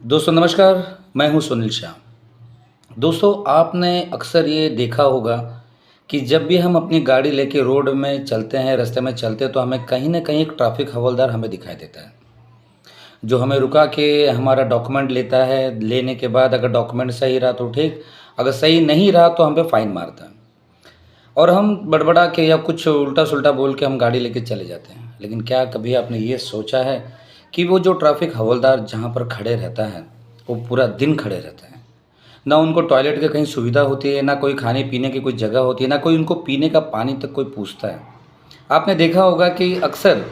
दोस्तों नमस्कार, मैं हूं सुनील शाह। दोस्तों आपने अक्सर ये देखा होगा कि जब भी हम अपनी गाड़ी लेके रोड में चलते हैं, रास्ते में चलते हैं तो हमें कहीं न कहीं एक ट्रैफ़िक हवलदार हमें दिखाई देता है। जो हमें रुका के हमारा डॉक्यूमेंट लेता है, लेने के बाद अगर डॉक्यूमेंट सही रहा तो ठीक, अगर सही नहीं रहा तो हम पे फ़ाइन मारता है। और हम बड़बड़ा के या कुछ उल्टा-सुल्टा बोल के हम गाड़ी लेके चले जाते हैं। लेकिन क्या कभी आपने ये सोचा है कि वो जो ट्रैफ़िक हवलदार जहाँ पर खड़े रहता है, वो पूरा दिन खड़े रहते हैं। ना उनको टॉयलेट की कहीं सुविधा होती है, ना कोई खाने-पीने की कोई जगह होती है, ना कोई उनको पीने का पानी तक कोई पूछता है। आपने देखा होगा कि अक्सर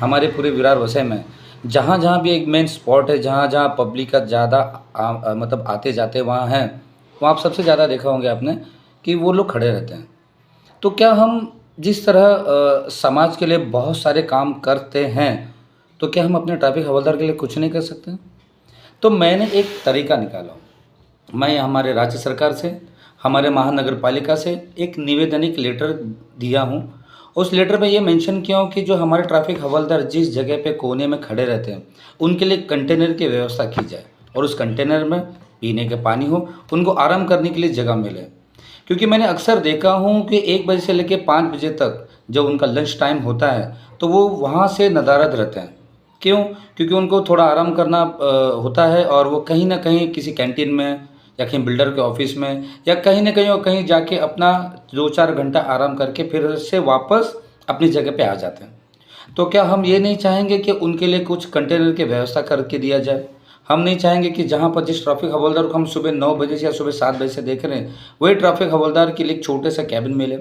हमारे पूरे विरार वसई में जहाँ-जहाँ भी एक मेन स्पॉट है, जहाँ-जहाँ पब्लिक का ज़्यादा मतलब आते-जाते वहाँ हैं, वहाँ आप सबसे ज़्यादा देखा होंगे आपने कि वो लोग खड़े रहते हैं। तो क्या हम जिस तरह समाज के लिए बहुत सारे काम करते हैं, तो क्या हम अपने ट्रैफ़िक हवलदार के लिए कुछ नहीं कर सकते? तो मैंने एक तरीका निकाला। मैं हमारे राज्य सरकार से, हमारे महानगर पालिका से एक निवेदन, एक लेटर दिया हूँ। उस लेटर में ये मेंशन किया हूँ कि जो हमारे ट्रैफ़िक हवलदार जिस जगह पे कोने में खड़े रहते हैं, उनके लिए कंटेनर की व्यवस्था की जाए और उस कंटेनर में पीने का पानी हो, उनको आराम करने के लिए जगह मिले। क्योंकि मैंने अक्सर देखा हूँ कि 1 बजे से लेके 5 बजे तक जब उनका लंच टाइम होता है, तो वो वहाँ से नदारद रहते हैं। क्यों? क्योंकि उनको थोड़ा आराम करना होता है और वो कहीं न कहीं किसी कैंटीन में या कहीं बिल्डर के ऑफ़िस में या कहीं न कहीं और कहीं जाके अपना 2-4 घंटा आराम करके फिर से वापस अपनी जगह पे आ जाते हैं। तो क्या हम ये नहीं चाहेंगे कि उनके लिए कुछ कंटेनर की व्यवस्था करके दिया जाए? हम नहीं चाहेंगे कि जहाँ पर जिस ट्रैफ़िक हवलदार को हम सुबह 9 बजे से या सुबह 7 बजे से देख रहे हैं, वही ट्रैफ़िक हवलदार के लिए एक छोटे-सा केबिन मिले।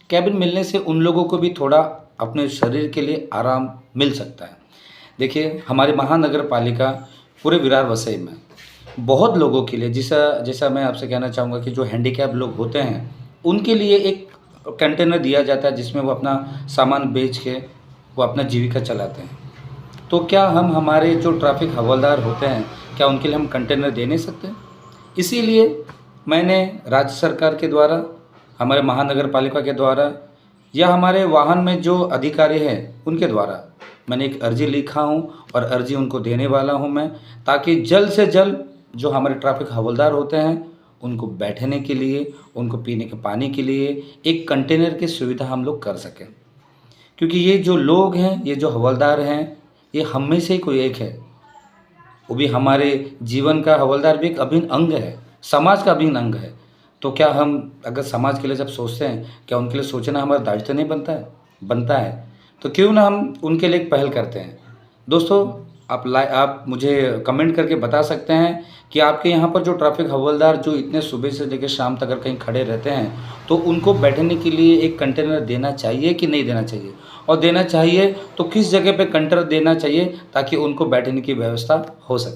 केबिन मिलने से उन लोगों को भी थोड़ा अपने शरीर के लिए आराम मिल सकता है। देखिए, हमारी महानगर पालिका पूरे विरार वसई में बहुत लोगों के लिए जैसा जैसा मैं आपसे कहना चाहूँगा कि जो हैंडीकैप लोग होते हैं, उनके लिए एक कंटेनर दिया जाता है जिसमें वो अपना सामान बेच के वो अपना जीविका चलाते हैं। तो क्या हम हमारे जो ट्रैफ़िक हवलदार होते हैं, क्या उनके लिए हम कंटेनर दे नहीं सकते? इसीलिए मैंने राज्य सरकार के द्वारा, हमारे महानगर पालिका के द्वारा या हमारे वाहन में जो अधिकारी हैं, उनके द्वारा मैंने एक अर्ज़ी लिखा हूँ और अर्ज़ी उनको देने वाला हूँ मैं, ताकि जल्द से जल्द जो हमारे ट्रैफ़िक हवलदार होते हैं, उनको बैठने के लिए, उनको पीने के पानी के लिए एक कंटेनर की सुविधा हम लोग कर सकें। क्योंकि ये जो लोग हैं, ये जो हवलदार हैं, ये हम में से ही कोई एक है। वो भी हमारे जीवन का हवलदार भी एक अभिन्न अंग है, समाज का अभिन्न अंग है। तो क्या हम अगर समाज के लिए जब सोचते हैं, क्या उनके लिए सोचना हमारा दायित्व नहीं बनता है? बनता है। तो क्यों ना हम उनके लिए एक पहल करते हैं। दोस्तों, आप मुझे कमेंट करके बता सकते हैं कि आपके यहाँ पर जो ट्रैफ़िक हवलदार जो इतने सुबह से लेके शाम तक अगर कहीं खड़े रहते हैं, तो उनको बैठने के लिए एक कंटेनर देना चाहिए कि नहीं देना चाहिए? और देना चाहिए तो किस जगह पे कंटेनर देना चाहिए ताकि उनको बैठने की व्यवस्था हो सके?